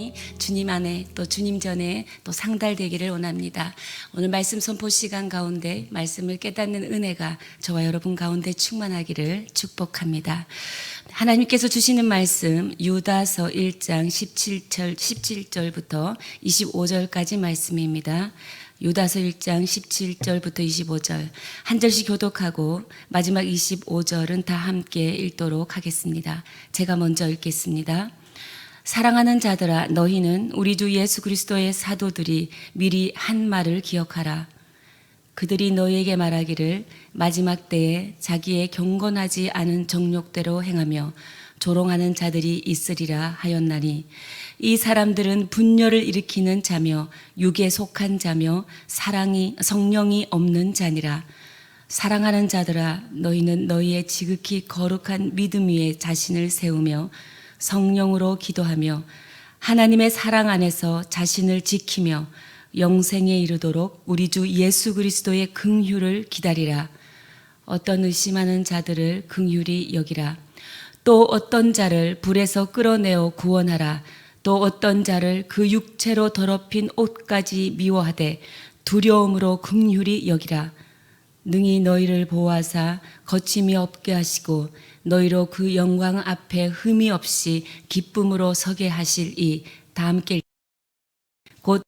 마음이 주님 안에 또 주님 전에 또 상달되기를 원합니다. 오늘 말씀 선포 시간 가운데 말씀을 깨닫는 은혜가 저와 여러분 가운데 충만하기를 축복합니다. 하나님께서 주시는 말씀 유다서 1장 17절부터 25절까지 말씀입니다. 유다서 1장 17절부터 25절 한 절씩 교독하고 마지막 25절은 다 함께 읽도록 하겠습니다. 제가 먼저 읽겠습니다. 사랑하는 자들아, 너희는 우리 주 예수 그리스도의 사도들이 미리 한 말을 기억하라. 그들이 너희에게 말하기를 마지막 때에 자기의 경건하지 않은 정욕대로 행하며 조롱하는 자들이 있으리라 하였나니, 이 사람들은 분열을 일으키는 자며 육에 속한 자며 성령이 없는 자니라. 사랑하는 자들아, 너희는 너희의 지극히 거룩한 믿음 위에 자신을 세우며 성령으로 기도하며 하나님의 사랑 안에서 자신을 지키며 영생에 이르도록 우리 주 예수 그리스도의 긍휼을 기다리라. 어떤 의심하는 자들을 긍휼히 여기라. 또 어떤 자를 불에서 끌어내어 구원하라. 또 어떤 자를 그 육체로 더럽힌 옷까지 미워하되 두려움으로 긍휼히 여기라. 능히 너희를 보호하사 거침이 없게 하시고 너희로 그 영광 앞에 흠이 없이 기쁨으로 서게 하실 이 다 함께 곧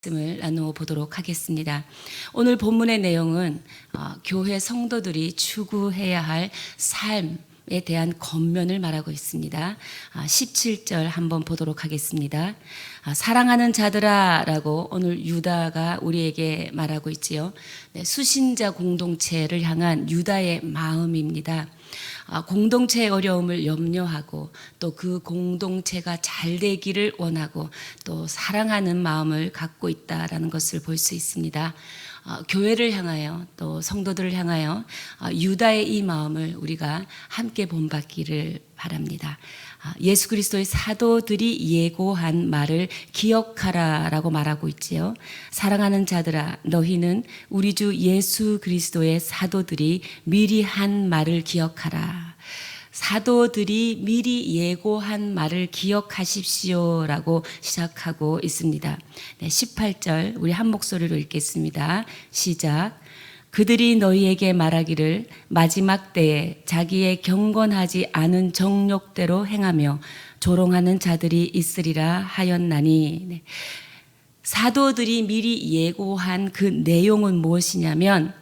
말씀을 나누어 보도록 하겠습니다. 오늘 본문의 내용은 교회 성도들이 추구해야 할 삶에 대한 권면을 말하고 있습니다. 17절 한번 보도록 하겠습니다. 사랑하는 자들아 라고 오늘 유다가 우리에게 말하고 있지요. 수신자 공동체를 향한 유다의 마음입니다. 공동체의 어려움을 염려하고 또 그 공동체가 잘 되기를 원하고 또 사랑하는 마음을 갖고 있다라는 것을 볼 수 있습니다. 교회를 향하여 또 성도들을 향하여 유다의 이 마음을 우리가 함께 본받기를 바랍니다. 예수 그리스도의 사도들이 예고한 말을 기억하라라고 말하고 있지요. 사랑하는 자들아, 너희는 우리 주 예수 그리스도의 사도들이 미리 한 말을 기억하라. 사도들이 미리 예고한 말을 기억하십시오라고 시작하고 있습니다. 18절 우리 한 목소리로 읽겠습니다. 시작. 그들이 너희에게 말하기를 마지막 때에 자기의 경건하지 않은 정욕대로 행하며 조롱하는 자들이 있으리라 하였나니, 사도들이 미리 예고한 그 내용은 무엇이냐면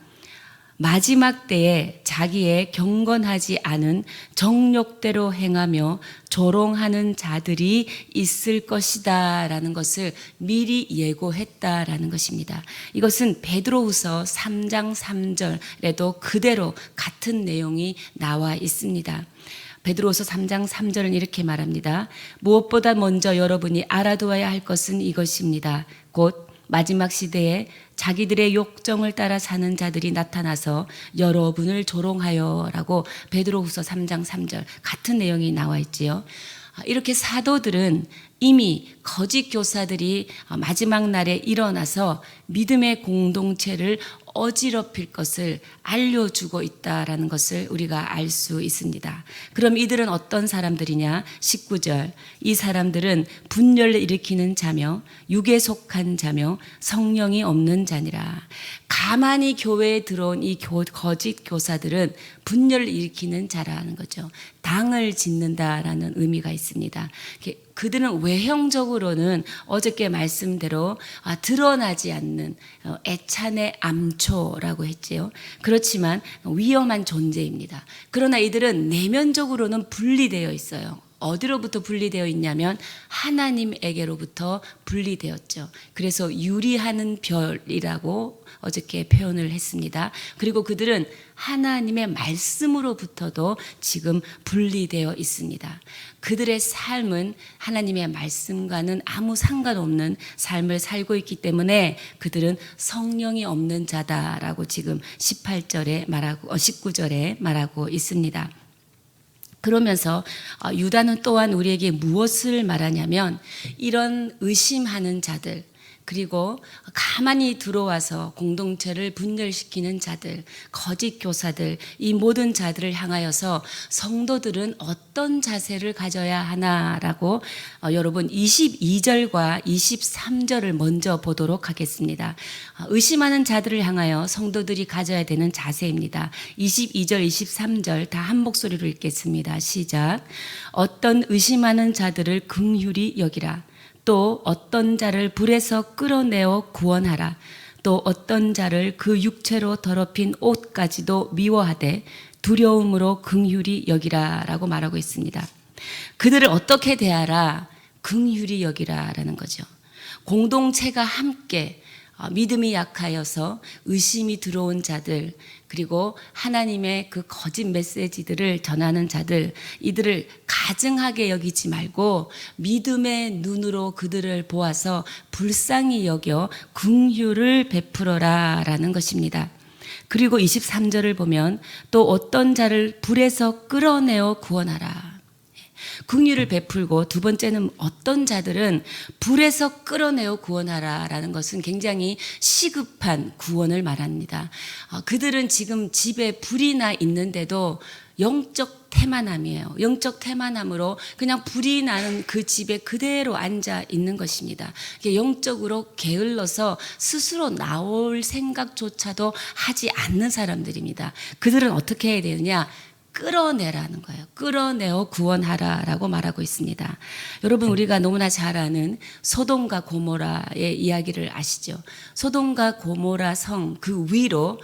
마지막 때에 자기의 경건하지 않은 정욕대로 행하며 조롱하는 자들이 있을 것이다 라는 것을 미리 예고했다라는 것입니다. 이것은 베드로후서 3장 3절에도 그대로 같은 내용이 나와 있습니다. 베드로서 3장 3절은 이렇게 말합니다. 무엇보다 먼저 여러분이 알아두어야 할 것은 이것입니다. 곧 마지막 시대에 자기들의 욕정을 따라 사는 자들이 나타나서 여러분을 조롱하여 라고 베드로후서 3장 3절 같은 내용이 나와 있지요. 이렇게 사도들은 이미 거짓 교사들이 마지막 날에 일어나서 믿음의 공동체를 어지럽힐 것을 알려주고 있다라는 것을 우리가 알 수 있습니다. 그럼 이들은 어떤 사람들이냐? 19절 이 사람들은 분열을 일으키는 자며 육에 속한 자며 성령이 없는 자니라. 가만히 교회에 들어온 이 거짓 교사들은 분열을 일으키는 자라는 거죠. 당을 짓는다라는 의미가 있습니다. 그들은 외형적으로는 어저께 말씀대로 드러나지 않는 애찬의 암초라고 했지요. 그렇지만 위험한 존재입니다. 그러나 이들은 내면적으로는 분리되어 있어요. 어디로부터 분리되어 있냐면 하나님에게로부터 분리되었죠. 그래서 유리하는 별이라고 어저께 표현을 했습니다. 그리고 그들은 하나님의 말씀으로부터도 지금 분리되어 있습니다. 그들의 삶은 하나님의 말씀과는 아무 상관없는 삶을 살고 있기 때문에 그들은 성령이 없는 자다라고 지금 19절에 말하고 있습니다. 그러면서 유다는 또한 우리에게 무엇을 말하냐면 이런 의심하는 자들, 그리고 가만히 들어와서 공동체를 분열시키는 자들, 거짓 교사들, 이 모든 자들을 향하여서 성도들은 어떤 자세를 가져야 하나라고 여러분 22절과 23절을 먼저 보도록 하겠습니다. 의심하는 자들을 향하여 성도들이 가져야 되는 자세입니다. 22절, 23절 다 한 목소리로 읽겠습니다. 시작. 어떤 의심하는 자들을 긍휼히 여기라. 또 어떤 자를 불에서 끌어내어 구원하라. 또 어떤 자를 그 육체로 더럽힌 옷까지도 미워하되 두려움으로 긍휼히 여기라 라고 말하고 있습니다. 그들을 어떻게 대하라? 긍휼히 여기라라는 거죠. 공동체가 함께 믿음이 약하여서 의심이 들어온 자들, 그리고 하나님의 그 거짓 메시지들을 전하는 자들, 이들을 가증하게 여기지 말고 믿음의 눈으로 그들을 보아서 불쌍히 여겨 긍휼을 베풀어라 라는 것입니다. 그리고 23절을 보면 또 어떤 자를 불에서 끌어내어 구원하라. 긍휼을 베풀고 두 번째는 어떤 자들은 불에서 끌어내어 구원하라라는 것은 굉장히 시급한 구원을 말합니다. 그들은 지금 집에 불이 나 있는데도 영적 태만함이에요. 영적 태만함으로 그냥 불이 나는 그 집에 그대로 앉아 있는 것입니다. 영적으로 게을러서 스스로 나올 생각조차도 하지 않는 사람들입니다. 그들은 어떻게 해야 되느냐? 끌어내라는 거예요. 끌어내어 구원하라라고 말하고 있습니다. 여러분, 우리가 너무나 잘 아는 소돔과 고모라의 이야기를 아시죠? 소돔과 고모라 성 그 위로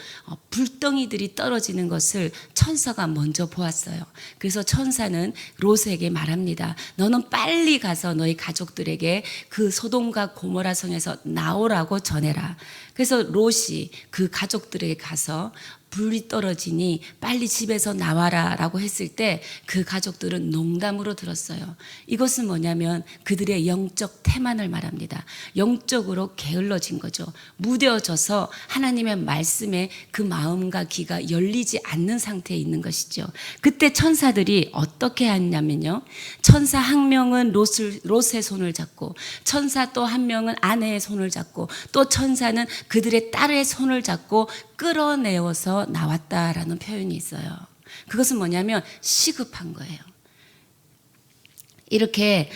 불덩이들이 떨어지는 것을 천사가 먼저 보았어요. 그래서 천사는 롯에게 말합니다. 너는 빨리 가서 너희 가족들에게 그 소돔과 고모라 성에서 나오라고 전해라. 그래서 롯이 그 가족들에게 가서 불이 떨어지니 빨리 집에서 나와라 라고 했을 때 그 가족들은 농담으로 들었어요. 이것은 뭐냐면 그들의 영적 태만을 말합니다. 영적으로 게을러진 거죠. 무뎌져서 하나님의 말씀에 그 마음과 귀가 열리지 않는 상태에 있는 것이죠. 그때 천사들이 어떻게 했냐면요, 천사 한 명은 롯의 손을 잡고, 천사 또 한 명은 아내의 손을 잡고, 또 천사는 그들의 딸의 손을 잡고 끌어내어서 나왔다라는 표현이 있어요. 그것은 뭐냐면 시급한 거예요. 이렇게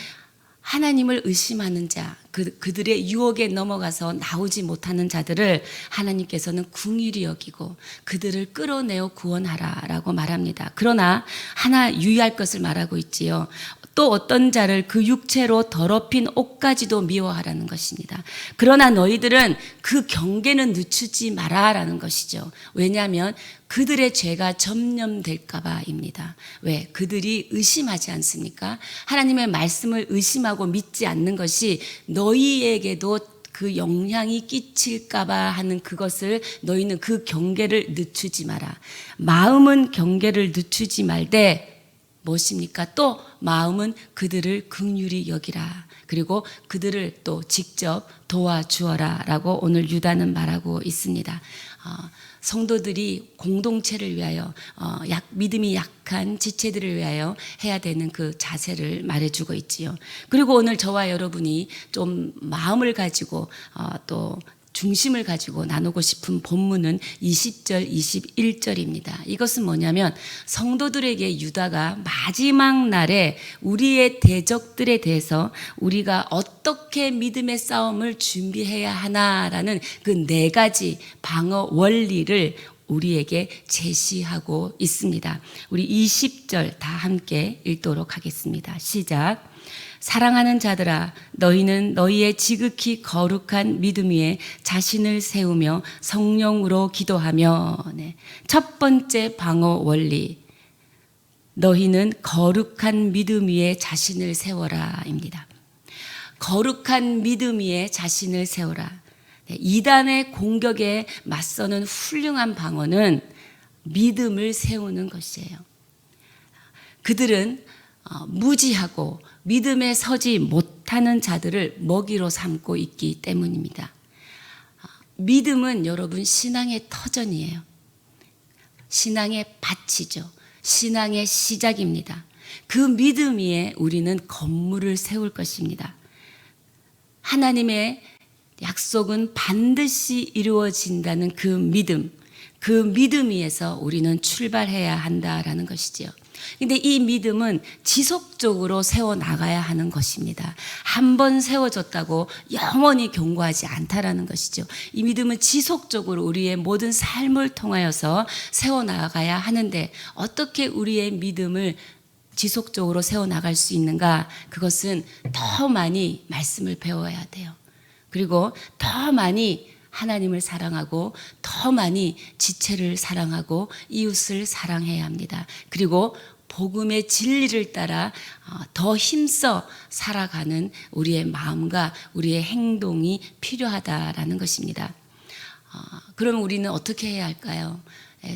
하나님을 의심하는 자, 그들의 유혹에 넘어가서 나오지 못하는 자들을 하나님께서는 긍휼히 여기고 그들을 끌어내어 구원하라라고 말합니다. 그러나 하나 유의할 것을 말하고 있지요. 또 어떤 자를 그 육체로 더럽힌 옷까지도 미워하라는 것입니다. 그러나 너희들은 그 경계는 늦추지 마라라는 것이죠. 왜냐하면 그들의 죄가 점념될까 봐입니다. 왜? 그들이 의심하지 않습니까? 하나님의 말씀을 의심하고 믿지 않는 것이 너희에게도 그 영향이 끼칠까봐 하는 그것을 너희는 그 경계를 늦추지 마라. 마음은 경계를 늦추지 말되 무엇입니까? 또 마음은 그들을 긍휼히 여기라. 그리고 그들을 또 직접 도와주어라 라고 오늘 유다는 말하고 있습니다. 성도들이 공동체를 위하여 믿음이 약한 지체들을 위하여 해야 되는 그 자세를 말해주고 있지요. 그리고 오늘 저와 여러분이 좀 마음을 가지고 또 중심을 가지고 나누고 싶은 본문은 20절, 21절입니다. 이것은 뭐냐면 성도들에게 유다가 마지막 날에 우리의 대적들에 대해서 우리가 어떻게 믿음의 싸움을 준비해야 하나라는 그 네 가지 방어 원리를 우리에게 제시하고 있습니다. 우리 20절 다 함께 읽도록 하겠습니다. 시작. 사랑하는 자들아, 너희는 너희의 지극히 거룩한 믿음 위에 자신을 세우며 성령으로 기도하며. 첫 번째 방어 원리, 너희는 거룩한 믿음 위에 자신을 세워라입니다. 거룩한 믿음 위에 자신을 세워라. 이단의 공격에 맞서는 훌륭한 방어는 믿음을 세우는 것이에요. 그들은 무지하고 믿음에 서지 못하는 자들을 먹이로 삼고 있기 때문입니다. 믿음은 여러분 신앙의 터전이에요. 신앙의 밭이죠. 신앙의 시작입니다. 그 믿음 위에 우리는 건물을 세울 것입니다. 하나님의 약속은 반드시 이루어진다는 그 믿음 위에서 우리는 출발해야 한다라는 것이지요. 근데 이 믿음은 지속적으로 세워나가야 하는 것입니다. 한 번 세워졌다고 영원히 견고하지 않다라는 것이죠. 이 믿음은 지속적으로 우리의 모든 삶을 통하여서 세워나가야 하는데 어떻게 우리의 믿음을 지속적으로 세워나갈 수 있는가? 그것은 더 많이 말씀을 배워야 돼요. 그리고 더 많이 하나님을 사랑하고 더 많이 지체를 사랑하고 이웃을 사랑해야 합니다. 그리고 복음의 진리를 따라 더 힘써 살아가는 우리의 마음과 우리의 행동이 필요하다라는 것입니다. 그럼 우리는 어떻게 해야 할까요?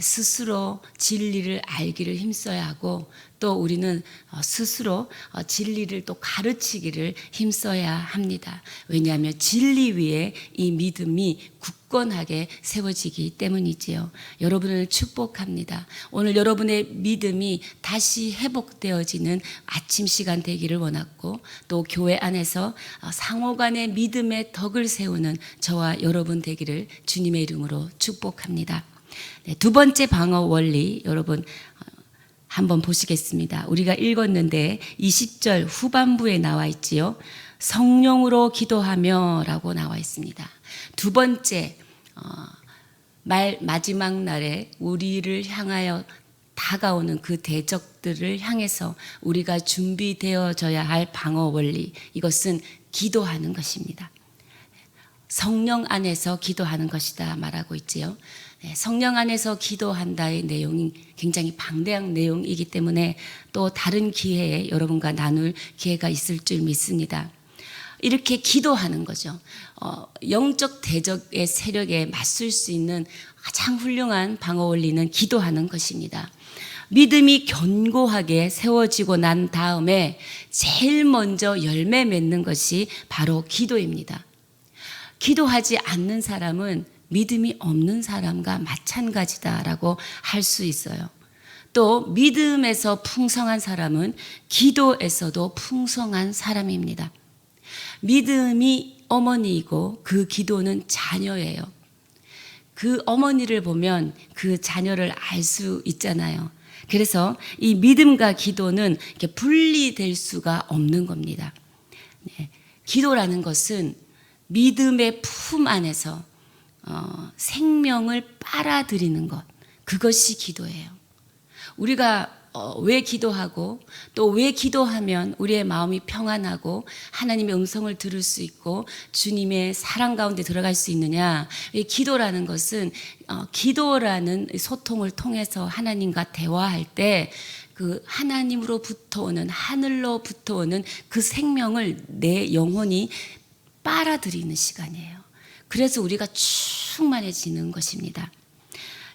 스스로 진리를 알기를 힘써야 하고 또 우리는 스스로 진리를 또 가르치기를 힘써야 합니다. 왜냐하면 진리 위에 이 믿음이 굳건하게 세워지기 때문이지요. 여러분을 축복합니다. 오늘 여러분의 믿음이 다시 회복되어지는 아침 시간 되기를 원하고 또 교회 안에서 상호간의 믿음의 덕을 세우는 저와 여러분 되기를 주님의 이름으로 축복합니다. 네, 두 번째 방어 원리 여러분 한번 보시겠습니다. 우리가 읽었는데 20절 후반부에 나와 있지요. 성령으로 기도하며 라고 나와 있습니다. 두 번째 마지막 날에 우리를 향하여 다가오는 그 대적들을 향해서 우리가 준비되어져야 할 방어 원리, 이것은 기도하는 것입니다. 성령 안에서 기도하는 것이다 말하고 있지요. 성령 안에서 기도한다의 내용이 굉장히 방대한 내용이기 때문에 또 다른 기회에 여러분과 나눌 기회가 있을 줄 믿습니다. 이렇게 기도하는 거죠. 영적 대적의 세력에 맞설 수 있는 가장 훌륭한 방어 원리는 기도하는 것입니다. 믿음이 견고하게 세워지고 난 다음에 제일 먼저 열매 맺는 것이 바로 기도입니다. 기도하지 않는 사람은 믿음이 없는 사람과 마찬가지다라고 할 수 있어요. 또 믿음에서 풍성한 사람은 기도에서도 풍성한 사람입니다. 믿음이 어머니이고 그 기도는 자녀예요. 그 어머니를 보면 그 자녀를 알 수 있잖아요. 그래서 이 믿음과 기도는 이렇게 분리될 수가 없는 겁니다. 기도라는 것은 믿음의 품 안에서 생명을 빨아들이는 것, 그것이 기도예요. 우리가 왜 기도하고 또 왜 기도하면 우리의 마음이 평안하고 하나님의 음성을 들을 수 있고 주님의 사랑 가운데 들어갈 수 있느냐? 기도라는 것은 기도라는 소통을 통해서 하나님과 대화할 때 그 하나님으로부터 오는 하늘로부터 오는 그 생명을 내 영혼이 빨아들이는 시간이에요. 그래서 우리가 충만해지는 것입니다.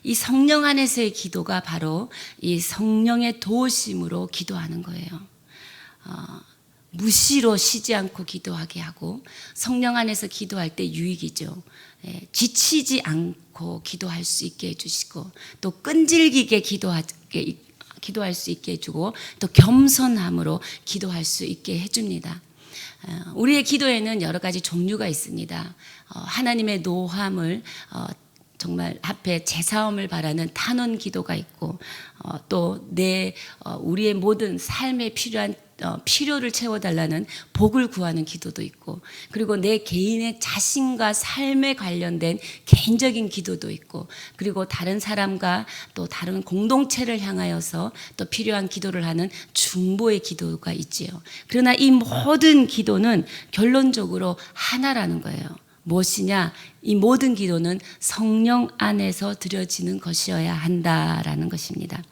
이 성령 안에서의 기도가 바로 이 성령의 도우심으로 기도하는 거예요. 무시로 쉬지 않고 기도하게 하고 성령 안에서 기도할 때 유익이죠. 지치지 않고 기도할 수 있게 해주시고 또 끈질기게 기도할 수 있게 해주고 또 겸손함으로 기도할 수 있게 해줍니다. 우리의 기도에는 여러 가지 종류가 있습니다. 하나님의 노함을 정말 앞에 제사함을 바라는 탄원 기도가 있고 또 우리의 모든 삶에 필요한 필요를 채워달라는 복을 구하는 기도도 있고 그리고 내 개인의 자신과 삶에 관련된 개인적인 기도도 있고 그리고 다른 사람과 또 다른 공동체를 향하여서 또 필요한 기도를 하는 중보의 기도가 있지요. 그러나 이 모든 기도는 결론적으로 하나라는 거예요. 무엇이냐? 이 모든 기도는 성령 안에서 드려지는 것이어야 한다라는 것입니다.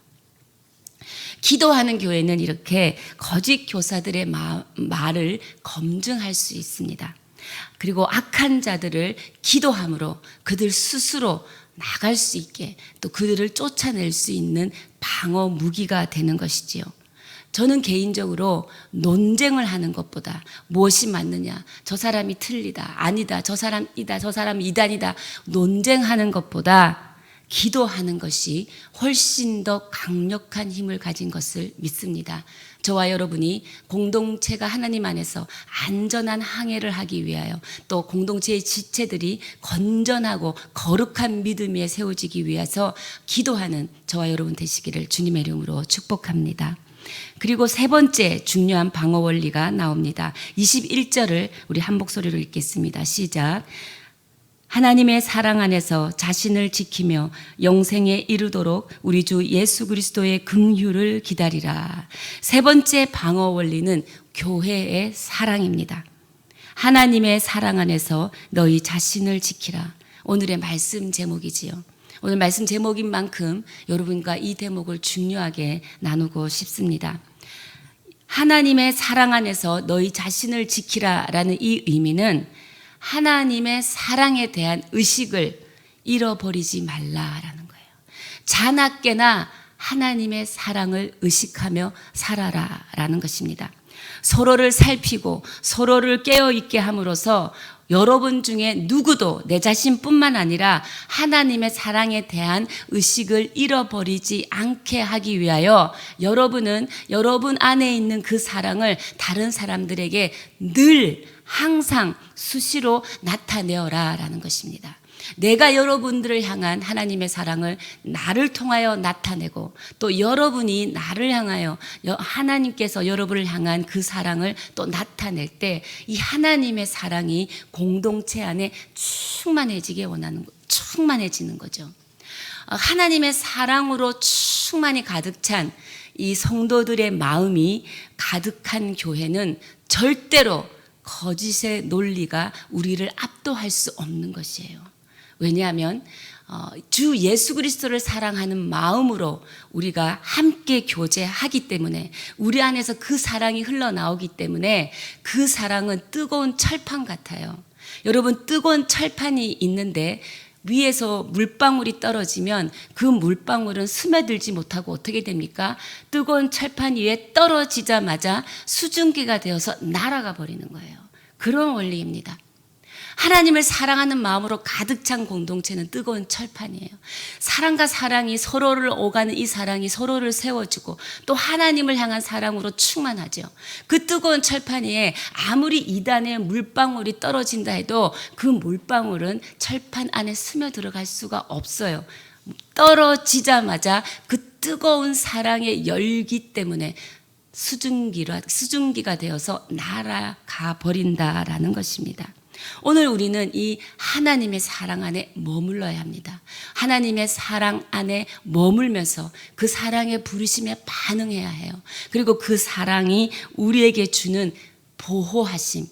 기도하는 교회는 이렇게 거짓 교사들의 말을 검증할 수 있습니다. 그리고 악한 자들을 기도함으로 그들 스스로 나갈 수 있게 또 그들을 쫓아낼 수 있는 방어 무기가 되는 것이지요. 저는 개인적으로 논쟁을 하는 것보다 무엇이 맞느냐, 저 사람이 틀리다, 아니다, 저 사람이다, 저 사람이 이단이다 논쟁하는 것보다 기도하는 것이 훨씬 더 강력한 힘을 가진 것을 믿습니다. 저와 여러분이 공동체가 하나님 안에서 안전한 항해를 하기 위하여 또 공동체의 지체들이 건전하고 거룩한 믿음 위에 세워지기 위해서 기도하는 저와 여러분 되시기를 주님의 이름으로 축복합니다. 그리고 세 번째 중요한 방어 원리가 나옵니다. 21절을 우리 한 목소리로 읽겠습니다. 시작. 하나님의 사랑 안에서 자신을 지키며 영생에 이르도록 우리 주 예수 그리스도의 긍휼을 기다리라. 세 번째 방어 원리는 교회의 사랑입니다. 하나님의 사랑 안에서 너희 자신을 지키라. 오늘의 말씀 제목이지요. 오늘 말씀 제목인 만큼 여러분과 이 대목을 중요하게 나누고 싶습니다. 하나님의 사랑 안에서 너희 자신을 지키라라는 이 의미는 하나님의 사랑에 대한 의식을 잃어버리지 말라라는 거예요. 자나깨나 하나님의 사랑을 의식하며 살아라라는 것입니다. 서로를 살피고 서로를 깨어있게 함으로써 여러분 중에 누구도 내 자신뿐만 아니라 하나님의 사랑에 대한 의식을 잃어버리지 않게 하기 위하여 여러분은 여러분 안에 있는 그 사랑을 다른 사람들에게 늘 항상 수시로 나타내어라 라는 것입니다. 내가 여러분들을 향한 하나님의 사랑을 나를 통하여 나타내고 또 여러분이 나를 향하여 하나님께서 여러분을 향한 그 사랑을 또 나타낼 때 이 하나님의 사랑이 공동체 안에 충만해지는 거죠. 하나님의 사랑으로 충만히 가득 찬 이 성도들의 마음이 가득한 교회는 절대로 거짓의 논리가 우리를 압도할 수 없는 것이에요. 왜냐하면 주 예수 그리스도를 사랑하는 마음으로 우리가 함께 교제하기 때문에 우리 안에서 그 사랑이 흘러나오기 때문에 그 사랑은 뜨거운 철판 같아요. 여러분, 뜨거운 철판이 있는데 위에서 물방울이 떨어지면 그 물방울은 스며들지 못하고 어떻게 됩니까? 뜨거운 철판 위에 떨어지자마자 수증기가 되어서 날아가 버리는 거예요. 그런 원리입니다. 하나님을 사랑하는 마음으로 가득 찬 공동체는 뜨거운 철판이에요. 사랑과 사랑이 서로를 오가는 이 사랑이 서로를 세워주고 또 하나님을 향한 사랑으로 충만하죠. 그 뜨거운 철판 위에 아무리 이단의 물방울이 떨어진다 해도 그 물방울은 철판 안에 스며 들어갈 수가 없어요. 떨어지자마자 그 뜨거운 사랑의 열기 때문에 수증기가 되어서 날아가 버린다라는 것입니다. 오늘 우리는 이 하나님의 사랑 안에 머물러야 합니다. 하나님의 사랑 안에 머물면서 그 사랑의 부르심에 반응해야 해요. 그리고 그 사랑이 우리에게 주는 보호하심,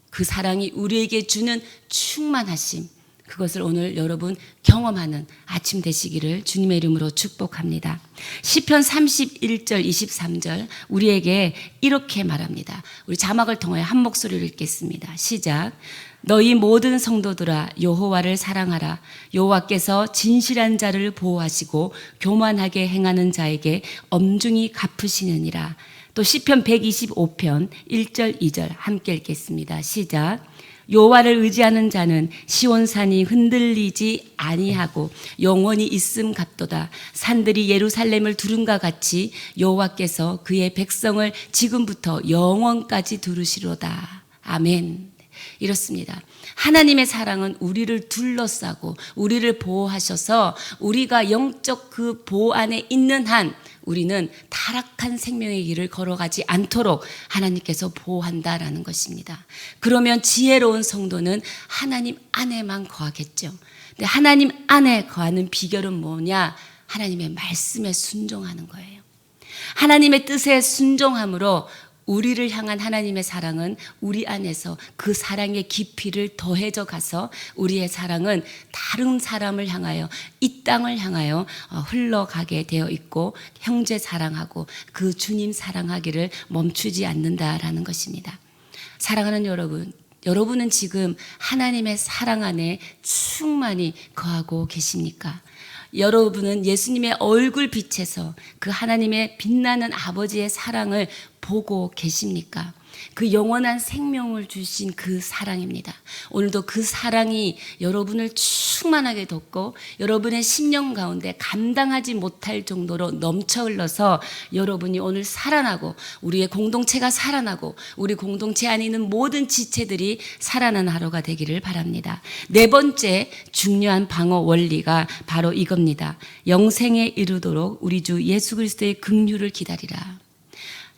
그 사랑이 우리에게 주는 충만하심, 그것을 오늘 여러분 경험하는 아침 되시기를 주님의 이름으로 축복합니다. 시편 31절 23절 우리에게 이렇게 말합니다. 우리 자막을 통하여 한 목소리로 읽겠습니다. 시작. 너희 모든 성도들아 여호와를 사랑하라. 여호와께서 진실한 자를 보호하시고 교만하게 행하는 자에게 엄중히 갚으시느니라. 또 시편 125편 1절 2절 함께 읽겠습니다. 시작. 여호와를 의지하는 자는 시온산이 흔들리지 아니하고 영원히 있음 같도다. 산들이 예루살렘을 두른과 같이 여호와께서 그의 백성을 지금부터 영원까지 두르시로다. 아멘. 이렇습니다. 하나님의 사랑은 우리를 둘러싸고 우리를 보호하셔서 우리가 영적 그 보호 안에 있는 한 우리는 타락한 생명의 길을 걸어가지 않도록 하나님께서 보호한다라는 것입니다. 그러면 지혜로운 성도는 하나님 안에만 거하겠죠. 근데 하나님 안에 거하는 비결은 뭐냐? 하나님의 말씀에 순종하는 거예요. 하나님의 뜻에 순종함으로 우리를 향한 하나님의 사랑은 우리 안에서 그 사랑의 깊이를 더해져 가서 우리의 사랑은 다른 사람을 향하여 이 땅을 향하여 흘러가게 되어 있고 형제 사랑하고 그 주님 사랑하기를 멈추지 않는다라는 것입니다. 사랑하는 여러분, 여러분은 지금 하나님의 사랑 안에 충만히 거하고 계십니까? 여러분은 예수님의 얼굴 빛에서 그 하나님의 빛나는 아버지의 사랑을 보고 계십니까? 그 영원한 생명을 주신 그 사랑입니다. 오늘도 그 사랑이 여러분을 충만하게 덮고 여러분의 심령 가운데 감당하지 못할 정도로 넘쳐 흘러서 여러분이 오늘 살아나고 우리의 공동체가 살아나고 우리 공동체 안에 있는 모든 지체들이 살아나는 하루가 되기를 바랍니다. 네 번째 중요한 방어 원리가 바로 이겁니다. 영생에 이르도록 우리 주 예수 그리스도의 긍휼을 기다리라.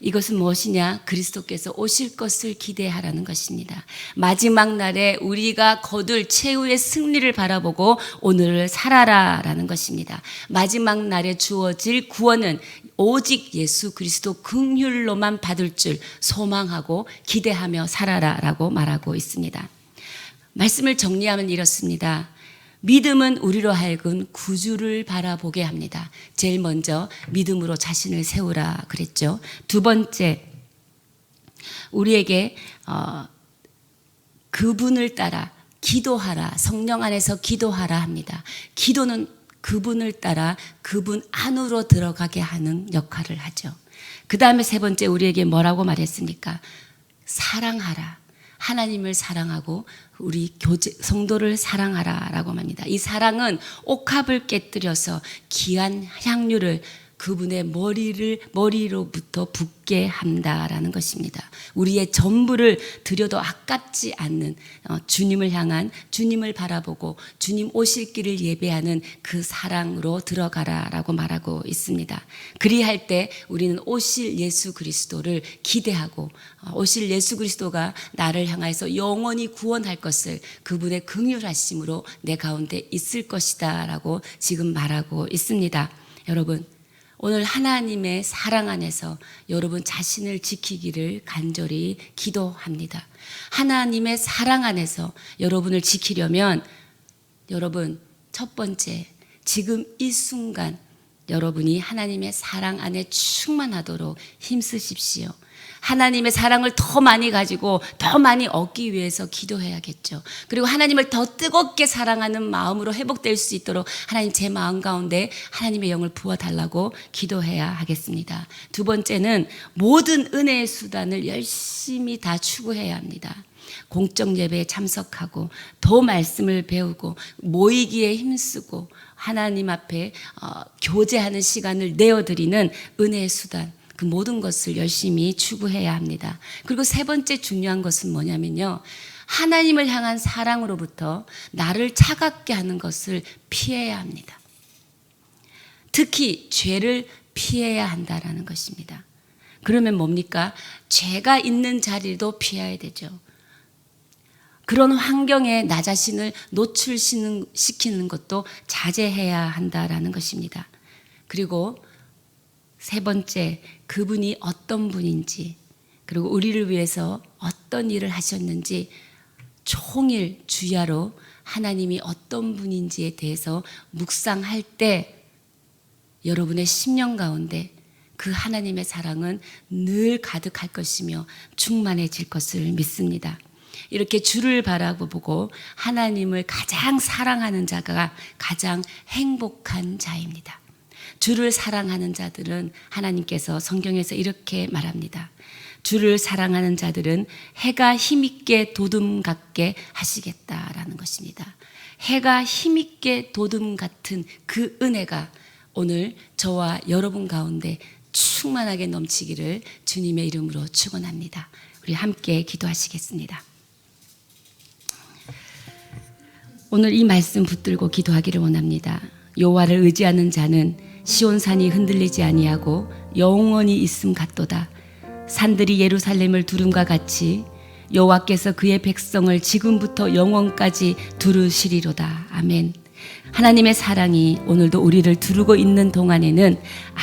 이것은 무엇이냐? 그리스도께서 오실 것을 기대하라는 것입니다. 마지막 날에 우리가 거둘 최후의 승리를 바라보고 오늘을 살아라라는 것입니다. 마지막 날에 주어질 구원은 오직 예수 그리스도 긍휼로만 받을 줄 소망하고 기대하며 살아라라고 말하고 있습니다. 말씀을 정리하면 이렇습니다. 믿음은 우리로 하여금 구주를 바라보게 합니다. 제일 먼저 믿음으로 자신을 세우라 그랬죠. 두 번째, 우리에게 그분을 따라 기도하라, 성령 안에서 기도하라 합니다. 기도는 그분을 따라 그분 안으로 들어가게 하는 역할을 하죠. 그 다음에 세 번째, 우리에게 뭐라고 말했습니까? 사랑하라. 하나님을 사랑하고 우리 성도를 사랑하라라고 합니다. 이 사랑은 옥합을 깨뜨려서 귀한 향유를 그분의 머리로부터 붓게 한다라는 것입니다. 우리의 전부를 드려도 아깝지 않는 주님을 향한, 주님을 바라보고 주님 오실 길을 예배하는 그 사랑으로 들어가라라고 말하고 있습니다. 그리할 때 우리는 오실 예수 그리스도를 기대하고 오실 예수 그리스도가 나를 향해서 영원히 구원할 것을 그분의 긍휼하심으로 내 가운데 있을 것이다 라고 지금 말하고 있습니다. 여러분, 오늘 하나님의 사랑 안에서 여러분 자신을 지키기를 간절히 기도합니다. 하나님의 사랑 안에서 여러분을 지키려면 여러분 첫 번째, 지금 이 순간 여러분이 하나님의 사랑 안에 충만하도록 힘쓰십시오. 하나님의 사랑을 더 많이 가지고 더 많이 얻기 위해서 기도해야겠죠. 그리고 하나님을 더 뜨겁게 사랑하는 마음으로 회복될 수 있도록 하나님 제 마음 가운데 하나님의 영을 부어달라고 기도해야 하겠습니다. 두 번째는 모든 은혜의 수단을 열심히 다 추구해야 합니다. 공적 예배에 참석하고 더 말씀을 배우고 모이기에 힘쓰고 하나님 앞에 교제하는 시간을 내어드리는 은혜의 수단, 그 모든 것을 열심히 추구해야 합니다. 그리고 세 번째 중요한 것은 뭐냐면요, 하나님을 향한 사랑으로부터 나를 차갑게 하는 것을 피해야 합니다. 특히 죄를 피해야 한다라는 것입니다. 그러면 뭡니까? 죄가 있는 자리도 피해야 되죠. 그런 환경에 나 자신을 노출시키는 것도 자제해야 한다라는 것입니다. 그리고 세 번째, 그분이 어떤 분인지, 그리고 우리를 위해서 어떤 일을 하셨는지 총일 주야로 하나님이 어떤 분인지에 대해서 묵상할 때 여러분의 심령 가운데 그 하나님의 사랑은 늘 가득할 것이며 충만해질 것을 믿습니다. 이렇게 주를 바라보고 하나님을 가장 사랑하는 자가 가장 행복한 자입니다. 주를 사랑하는 자들은 하나님께서 성경에서 이렇게 말합니다. 주를 사랑하는 자들은 해가 힘있게 도둠 같게 하시겠다라는 것입니다. 해가 힘있게 도둠 같은 그 은혜가 오늘 저와 여러분 가운데 충만하게 넘치기를 주님의 이름으로 축원합니다. 우리 함께 기도하시겠습니다. 오늘 이 말씀 붙들고 기도하기를 원합니다. 여호와를 의지하는 자는 시온산이 흔들리지 아니하고 영원히 있음 같도다. 산들이 예루살렘을 두름과 같이 여호와께서 그의 백성을 지금부터 영원까지 두르시리로다. 아멘. 하나님의 사랑이 오늘도 우리를 두르고 있는 동안에는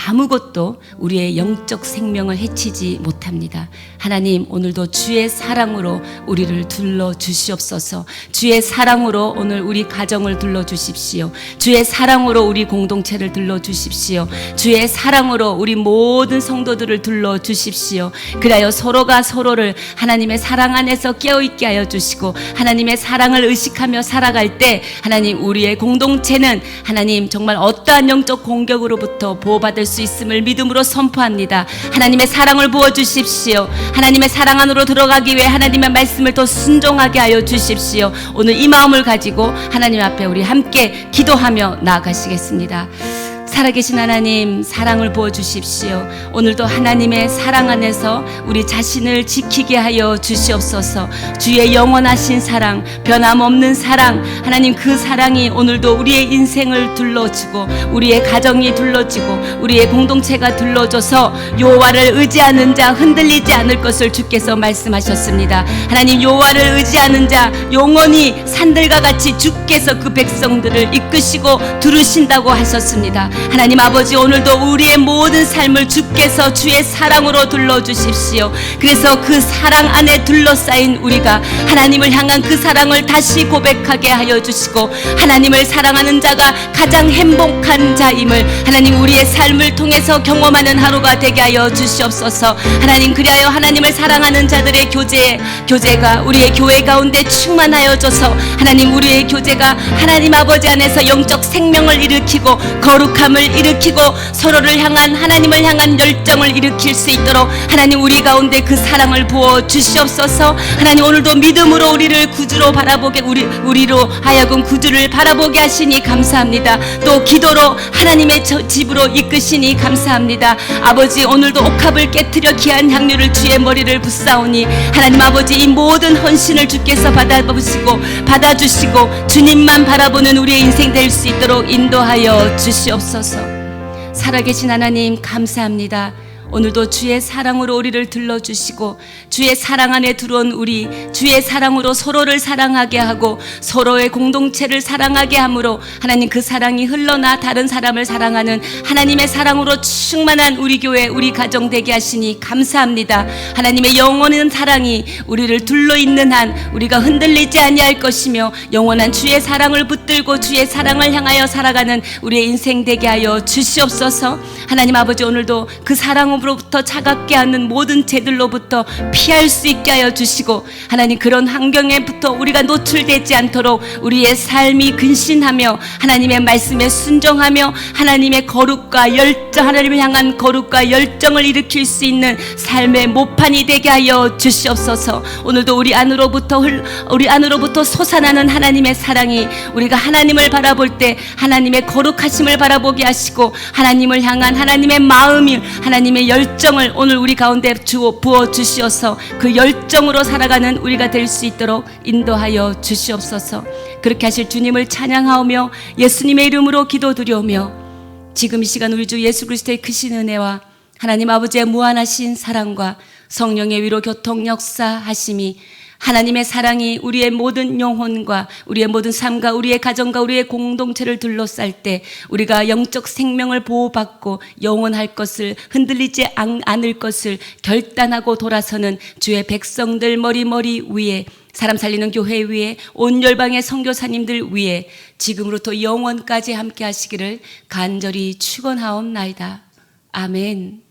아무것도 우리의 영적 생명을 해치지 못합니다. 하나님, 오늘도 주의 사랑으로 우리를 둘러 주시옵소서. 주의 사랑으로 오늘 우리 가정을 둘러 주십시오. 주의 사랑으로 우리 공동체를 둘러 주십시오. 주의 사랑으로 우리 모든 성도들을 둘러 주십시오. 그리하여 서로가 서로를 하나님의 사랑 안에서 깨어있게 하여 주시고, 하나님의 사랑을 의식하며 살아갈 때 하나님, 우리의 공동체는 하나님 정말 어떠한 영적 공격으로부터 보호받을 수 있음을 믿음으로 선포합니다. 하나님의 사랑을 부어주십시오. 하나님의 사랑 안으로 들어가기 위해 하나님의 말씀을 더 순종하게 하여 주십시오. 오늘 이 마음을 가지고 하나님 앞에 우리 함께 기도하며 나아가시겠습니다. 살아계신 하나님, 사랑을 부어주십시오. 오늘도 하나님의 사랑 안에서 우리 자신을 지키게 하여 주시옵소서. 주의 영원하신 사랑, 변함없는 사랑, 하나님 그 사랑이 오늘도 우리의 인생을 둘러주고 우리의 가정이 둘러지고 우리의 공동체가 둘러줘서 여호와를 의지하는 자 흔들리지 않을 것을 주께서 말씀하셨습니다. 하나님, 여호와를 의지하는 자 영원히 산들과 같이 주께서 그 백성들을 이끄시고 두르신다고 하셨습니다. 하나님 아버지, 오늘도 우리의 모든 삶을 주께서 주의 사랑으로 둘러주십시오. 그래서 그 사랑 안에 둘러싸인 우리가 하나님을 향한 그 사랑을 다시 고백하게 하여 주시고, 하나님을 사랑하는 자가 가장 행복한 자임을 하나님 우리의 삶을 통해서 경험하는 하루가 되게 하여 주시옵소서. 하나님, 그리하여 하나님을 사랑하는 자들의 교제가 우리의 교회 가운데 충만하여져서 하나님, 우리의 교제가 하나님 아버지 안에서 영적 생명을 일으키고 거룩함을 일으키고 서로를 향한 하나님을 향한 열정을 일으킬 수 있도록 하나님 우리 가운데 그 사랑을 부어 주시옵소서. 하나님, 오늘도 믿음으로 우리를 구주로 바라보게 우리로 하여금 구주를 바라보게 하시니 감사합니다. 또 기도로 하나님의 집으로 이끄시니 감사합니다. 아버지, 오늘도 옥합을 깨트려 귀한 향유를 주의 머리를 붓사오니 하나님 아버지, 이 모든 헌신을 주께서 받아주시고 주님만 바라보는 우리의 인생 될 수 있도록 인도하여 주시옵소서. 살아계신 하나님, 감사합니다. 오늘도 주의 사랑으로 우리를 둘러주시고 주의 사랑 안에 들어온 우리, 주의 사랑으로 서로를 사랑하게 하고 서로의 공동체를 사랑하게 함으로 하나님 그 사랑이 흘러나 다른 사람을 사랑하는 하나님의 사랑으로 충만한 우리 교회, 우리 가정 되게 하시니 감사합니다. 하나님의 영원한 사랑이 우리를 둘러있는 한 우리가 흔들리지 아니할 것이며 영원한 주의 사랑을 붙들고 주의 사랑을 향하여 살아가는 우리의 인생 되게 하여 주시옵소서. 하나님 아버지, 오늘도 그 사랑으로부터 차갑게 하는 모든 죄들로부터 피할 수 있게 하여 주시고 하나님, 그런 환경에부터 우리가 노출되지 않도록 우리의 삶이 근신하며 하나님의 말씀에 순종하며 하나님의 거룩과 열정, 하나님을 향한 거룩과 열정을 일으킬 수 있는 삶의 모판이 되게 하여 주시옵소서. 오늘도 우리 안으로부터 솟아나는 하나님의 사랑이 우리가 하나님을 바라볼 때 하나님의 거룩하심을 바라보게 하시고 하나님을 향한 하나님의 마음이, 하나님의 열정을 오늘 우리 가운데 부어 주시어서 그 열정으로 살아가는 우리가 될 수 있도록 인도하여 주시옵소서. 그렇게 하실 주님을 찬양하오며 예수님의 이름으로 기도드리오며, 지금 이 시간 우리 주 예수 그리스도의 크신 은혜와 하나님 아버지의 무한하신 사랑과 성령의 위로 교통 역사하심이, 하나님의 사랑이 우리의 모든 영혼과 우리의 모든 삶과 우리의 가정과 우리의 공동체를 둘러쌀 때 우리가 영적 생명을 보호받고 영원할 것을, 흔들리지 않을 것을 결단하고 돌아서는 주의 백성들 머리 위에, 사람 살리는 교회 위에, 온 열방의 선교사님들 위에 지금으로부터 영원까지 함께 하시기를 간절히 축원하옵나이다. 아멘.